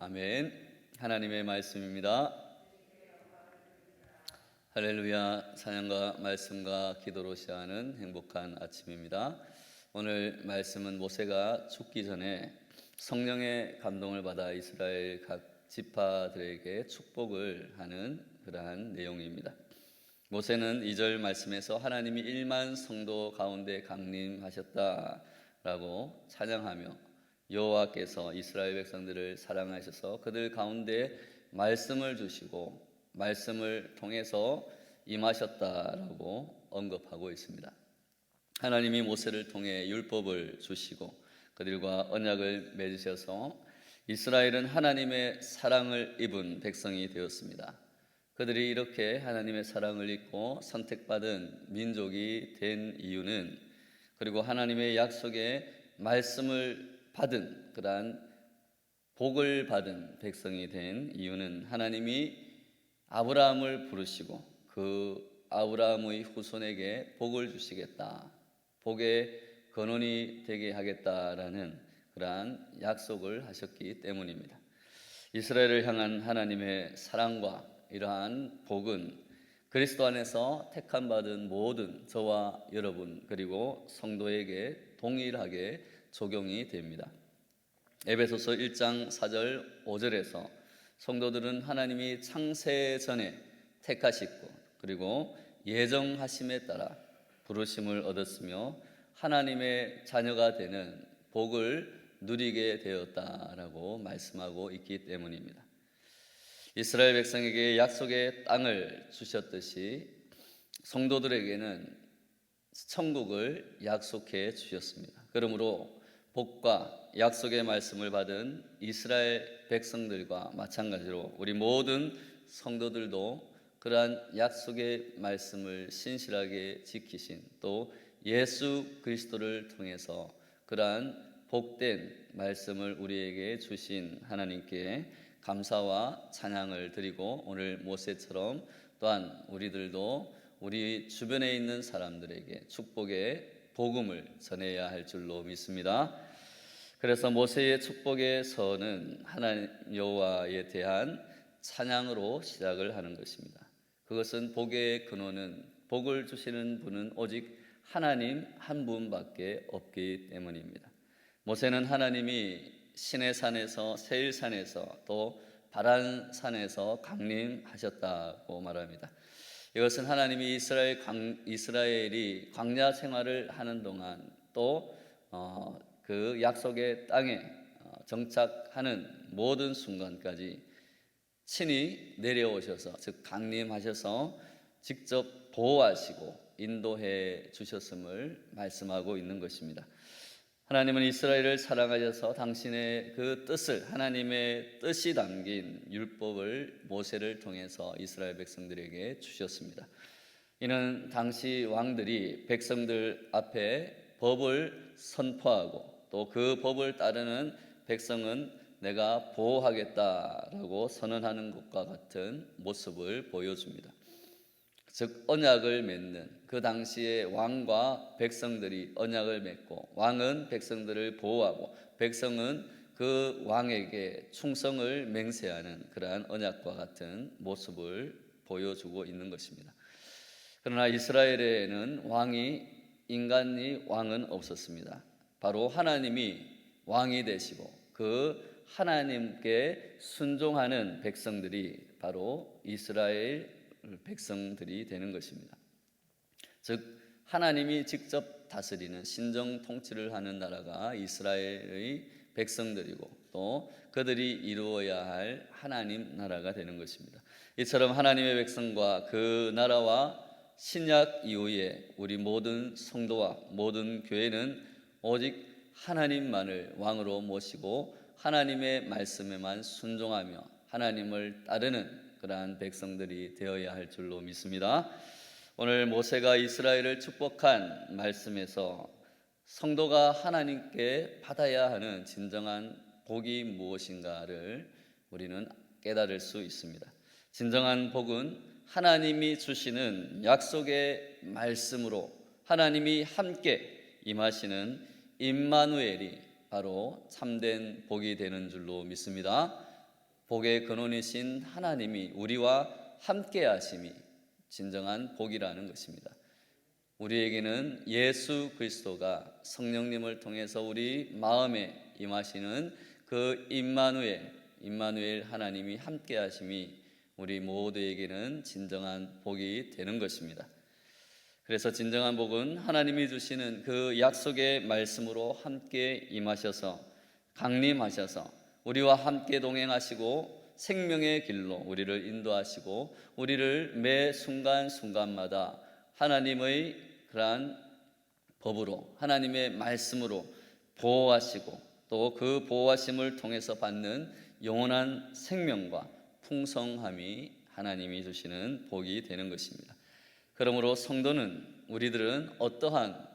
아멘. 하나님의 말씀입니다. 할렐루야. 찬양과 말씀과 기도로 시작하는 행복한 아침입니다. 오늘 말씀은 모세가 죽기 전에 성령의 감동을 받아 이스라엘 각 지파들에게 축복을 하는 그러한 내용입니다. 모세는 2절 말씀에서 하나님이 1만 성도 가운데 강림하셨다라고 찬양하며 여호와께서 이스라엘 백성들을 사랑하셔서 그들 가운데 말씀을 주시고 말씀을 통해서 임하셨다라고 언급하고 있습니다. 하나님이 모세를 통해 율법을 주시고 그들과 언약을 맺으셔서 이스라엘은 하나님의 사랑을 입은 백성이 되었습니다. 그들이 이렇게 하나님의 사랑을 입고 선택받은 민족이 된 이유는, 그리고 하나님의 약속의 말씀을 받은 그러한 복을 받은 백성이 된 이유는, 하나님이 아브라함을 부르시고 그 아브라함의 후손에게 복을 주시겠다, 복의 근원이 되게 하겠다라는 그러한 약속을 하셨기 때문입니다. 이스라엘을 향한 하나님의 사랑과 이러한 복은 그리스도 안에서 택함 받은 모든 저와 여러분 그리고 성도에게 동일하게 적용이 됩니다. 에베소서 1장 4절 5절에서 성도들은 하나님이 창세 전에 택하시고 그리고 예정하심에 따라 부르심을 얻었으며 하나님의 자녀가 되는 복을 누리게 되었다라고 말씀하고 있기 때문입니다. 이스라엘 백성에게 약속의 땅을 주셨듯이 성도들에게는 천국을 약속해 주셨습니다. 그러므로 복과 약속의 말씀을 받은 이스라엘 백성들과 마찬가지로 우리 모든 성도들도 그러한 약속의 말씀을 신실하게 지키신, 또 예수 그리스도를 통해서 그러한 복된 말씀을 우리에게 주신 하나님께 감사와 찬양을 드리고, 오늘 모세처럼 또한 우리들도 우리 주변에 있는 사람들에게 축복의 복음을 전해야 할 줄로 믿습니다. 그래서 모세의 축복의 서는 하나님 여호와에 대한 찬양으로 시작을 하는 것입니다. 그것은 복의 근원은, 복을 주시는 분은 오직 하나님 한 분밖에 없기 때문입니다. 모세는 하나님이 시내산에서, 세일산에서, 또 바란산에서 강림하셨다고 말합니다. 이것은 하나님이 이스라엘이 광야 생활을 하는 동안 또 그 약속의 땅에 정착하는 모든 순간까지 친히 내려오셔서, 즉 강림하셔서 직접 보호하시고 인도해 주셨음을 말씀하고 있는 것입니다. 하나님은 이스라엘을 사랑하셔서 당신의 그 뜻을, 하나님의 뜻이 담긴 율법을 모세를 통해서 이스라엘 백성들에게 주셨습니다. 이는 당시 왕들이 백성들 앞에 법을 선포하고 또 그 법을 따르는 백성은 내가 보호하겠다라고 선언하는 것과 같은 모습을 보여줍니다. 즉 언약을 맺는, 그 당시에 왕과 백성들이 언약을 맺고 왕은 백성들을 보호하고 백성은 그 왕에게 충성을 맹세하는 그러한 언약과 같은 모습을 보여주고 있는 것입니다. 그러나 이스라엘에는 인간이 왕은 없었습니다. 바로 하나님이 왕이 되시고 그 하나님께 순종하는 백성들이 바로 이스라엘 백성들이 되는 것입니다. 즉 하나님이 직접 다스리는 신정 통치를 하는 나라가 이스라엘의 백성들이고 또 그들이 이루어야 할 하나님 나라가 되는 것입니다. 이처럼 하나님의 백성과 그 나라와 신약 이후에 우리 모든 성도와 모든 교회는 오직 하나님만을 왕으로 모시고 하나님의 말씀에만 순종하며 하나님을 따르는 그러한 백성들이 되어야 할 줄로 믿습니다. 오늘 모세가 이스라엘을 축복한 말씀에서 성도가 하나님께 받아야 하는 진정한 복이 무엇인가를 우리는 깨달을 수 있습니다. 진정한 복은 하나님이 주시는 약속의 말씀으로 하나님이 함께 임하시는 임마누엘이 바로 참된 복이 되는 줄로 믿습니다. 복의 근원이신 하나님이 우리와 함께 하심이 진정한 복이라는 것입니다. 우리에게는 예수 그리스도가 성령님을 통해서 우리 마음에 임하시는 그 임마누엘 하나님이 함께 하심이 우리 모두에게는 진정한 복이 되는 것입니다. 그래서 진정한 복은 하나님이 주시는 그 약속의 말씀으로 함께 임하셔서 강림하셔서 우리와 함께 동행하시고 생명의 길로 우리를 인도하시고 우리를 매 순간순간마다 하나님의 그러한 법으로 하나님의 말씀으로 보호하시고 또 그 보호하심을 통해서 받는 영원한 생명과 풍성함이 하나님이 주시는 복이 되는 것입니다. 그러므로 성도는 우리들은 어떠한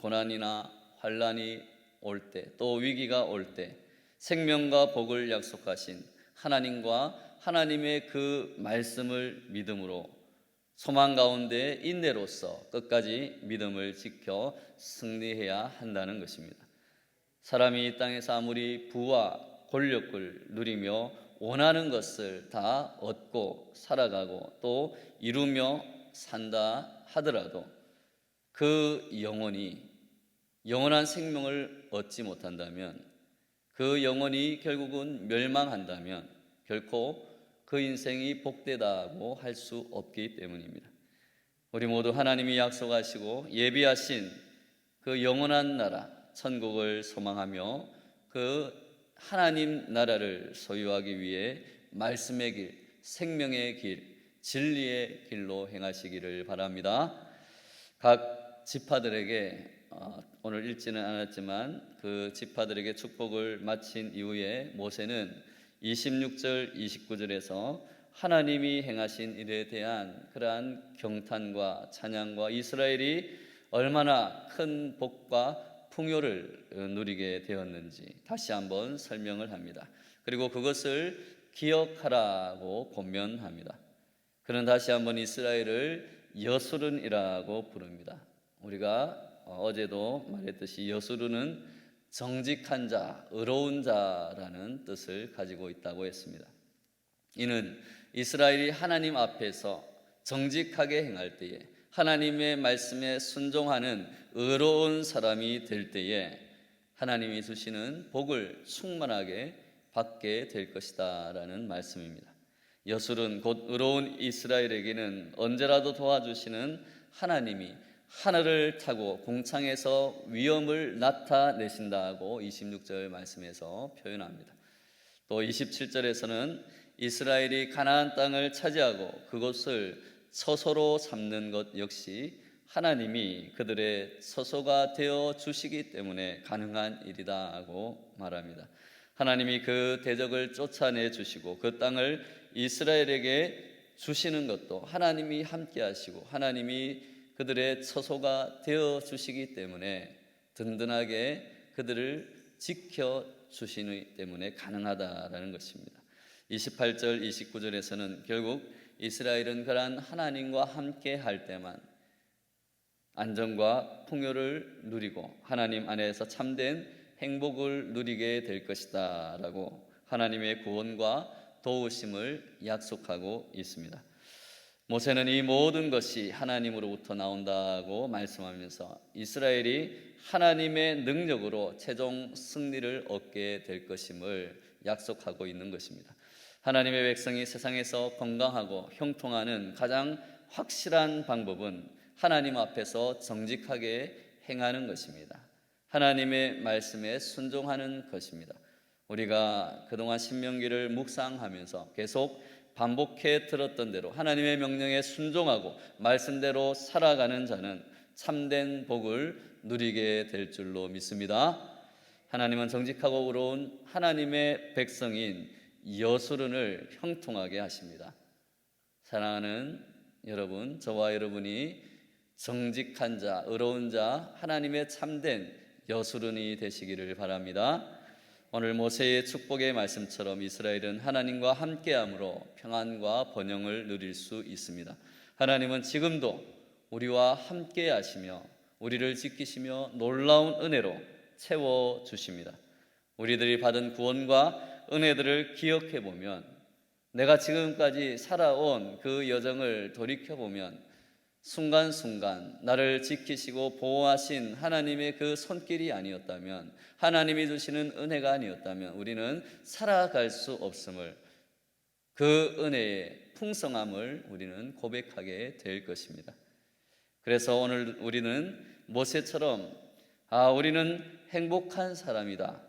고난이나 환난이 올 때 또 위기가 올 때 생명과 복을 약속하신 하나님과 하나님의 그 말씀을 믿음으로 소망 가운데 인내로서 끝까지 믿음을 지켜 승리해야 한다는 것입니다. 사람이 이 땅에서 아무리 부와 권력을 누리며 원하는 것을 다 얻고 살아가고 또 이루며 산다 하더라도 그 영원한 생명을 얻지 못한다면 그 영혼이 결국은 멸망한다면 결코 그 인생이 복되다고 할 수 없기 때문입니다. 우리 모두 하나님이 약속하시고 예비하신 그 영원한 나라 천국을 소망하며 그 하나님 나라를 소유하기 위해 말씀의 길, 생명의 길, 진리의 길로 행하시기를 바랍니다. 각 지파들에게 오늘 읽지는 않았지만 그 지파들에게 축복을 마친 이후에 모세는 26절 29절에서 하나님이 행하신 일에 대한 그러한 경탄과 찬양과 이스라엘이 얼마나 큰 복과 풍요를 누리게 되었는지 다시 한번 설명을 합니다. 그리고 그것을 기억하라고 권면합니다. 그는 다시 한번 이스라엘을 여수른이라고 부릅니다. 우리가 어제도 말했듯이 여수르는 정직한 자, 의로운 자라는 뜻을 가지고 있다고 했습니다. 이는 이스라엘이 하나님 앞에서 정직하게 행할 때에 하나님의 말씀에 순종하는 의로운 사람이 될 때에 하나님이 주시는 복을 충만하게 받게 될 것이다 라는 말씀입니다. 여술은 곧 의로운 이스라엘에게는 언제라도 도와주시는 하나님이 하늘을 타고 공창에서 위엄을 나타내신다고 26절 말씀에서 표현합니다. 또 27절에서는 이스라엘이 가나안 땅을 차지하고 그곳을 처소로 삼는 것 역시 하나님이 그들의 처소가 되어 주시기 때문에 가능한 일이다고 말합니다. 하나님이 그 대적을 쫓아내 주시고 그 땅을 이스라엘에게 주시는 것도 하나님이 함께 하시고 하나님이 그들의 처소가 되어 주시기 때문에 든든하게 그들을 지켜 주시기 때문에 가능하다라는 것입니다. 28절 29절에서는 결국 이스라엘은 그러한 하나님과 함께 할 때만 안정과 풍요를 누리고 하나님 안에서 참된 행복을 누리게 될 것이다 라고 하나님의 구원과 도우심을 약속하고 있습니다. 모세는 이 모든 것이 하나님으로부터 나온다고 말씀하면서 이스라엘이 하나님의 능력으로 최종 승리를 얻게 될 것임을 약속하고 있는 것입니다. 하나님의 백성이 세상에서 건강하고 형통하는 가장 확실한 방법은 하나님 앞에서 정직하게 행하는 것입니다. 하나님의 말씀에 순종하는 것입니다. 우리가 그동안 신명기를 묵상하면서 계속 반복해 들었던 대로 하나님의 명령에 순종하고 말씀대로 살아가는 자는 참된 복을 누리게 될 줄로 믿습니다. 하나님은 정직하고 의로운 하나님의 백성인 여수른을 형통하게 하십니다. 사랑하는 여러분, 저와 여러분이 정직한 자, 의로운 자, 하나님의 참된 여수른이 되시기를 바랍니다. 오늘 모세의 축복의 말씀처럼 이스라엘은 하나님과 함께함으로 평안과 번영을 누릴 수 있습니다. 하나님은 지금도 우리와 함께 하시며 우리를 지키시며 놀라운 은혜로 채워주십니다. 우리들이 받은 구원과 은혜들을 기억해 보면 내가 지금까지 살아온 그 여정을 돌이켜보면 순간순간 나를 지키시고 보호하신 하나님의 그 손길이 아니었다면, 하나님이 주시는 은혜가 아니었다면 우리는 살아갈 수 없음을, 그 은혜의 풍성함을 우리는 고백하게 될 것입니다. 그래서 오늘 우리는 모세처럼 우리는 행복한 사람이다,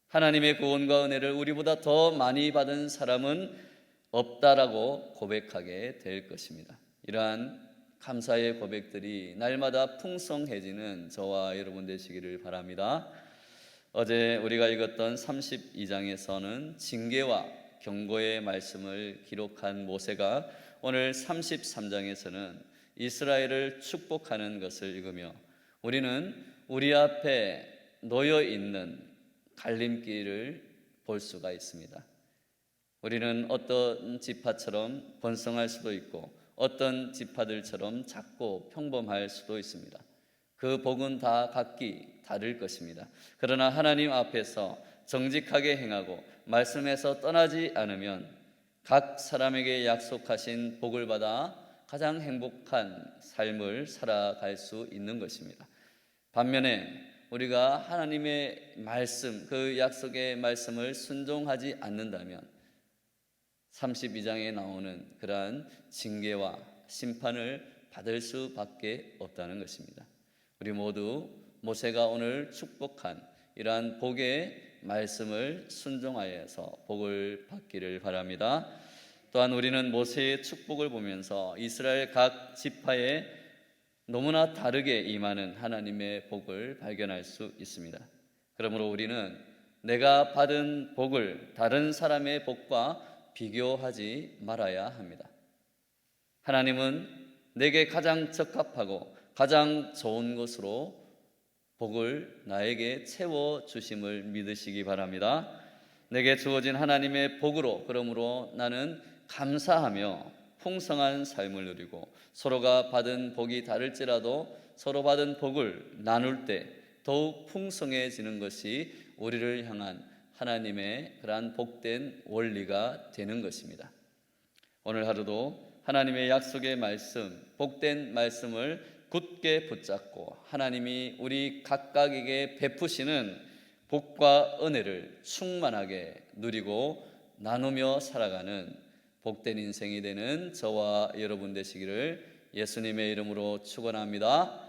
하나님의 구원과 은혜를 우리보다 더 많이 받은 사람은 없다라고 고백하게 될 것입니다. 이러한 감사의 고백들이 날마다 풍성해지는 저와 여러분 되시기를 바랍니다. 어제 우리가 읽었던 32장에서는 징계와 경고의 말씀을 기록한 모세가 오늘 33장에서는 이스라엘을 축복하는 것을 읽으며 우리는 우리 앞에 놓여 있는 갈림길을 볼 수가 있습니다. 우리는 어떤 지파처럼 번성할 수도 있고 어떤 지파들처럼 작고 평범할 수도 있습니다. 그 복은 다 각기 다를 것입니다. 그러나 하나님 앞에서 정직하게 행하고 말씀에서 떠나지 않으면 각 사람에게 약속하신 복을 받아 가장 행복한 삶을 살아갈 수 있는 것입니다. 반면에 우리가 하나님의 말씀, 그 약속의 말씀을 순종하지 않는다면 32장에 나오는 그러한 징계와 심판을 받을 수밖에 없다는 것입니다. 우리 모두 모세가 오늘 축복한 이러한 복의 말씀을 순종하여서 복을 받기를 바랍니다. 또한 우리는 모세의 축복을 보면서 이스라엘 각 지파에 너무나 다르게 임하는 하나님의 복을 발견할 수 있습니다. 그러므로 우리는 내가 받은 복을 다른 사람의 복과 비교하지 말아야 합니다. 하나님은 내게 가장 적합하고 가장 좋은 것으로 복을 나에게 채워주심을 믿으시기 바랍니다. 내게 주어진 하나님의 복으로 그러므로 나는 감사하며 풍성한 삶을 누리고 서로가 받은 복이 다를지라도 서로 받은 복을 나눌 때 더욱 풍성해지는 것이 우리를 향한 하나님의 그러한 복된 원리가 되는 것입니다. 오늘 하루도 하나님의 약속의 말씀, 복된 말씀을 굳게 붙잡고 하나님이 우리 각각에게 베푸시는 복과 은혜를 충만하게 누리고 나누며 살아가는 복된 인생이 되는 저와 여러분 되시기를 예수님의 이름으로 축원합니다.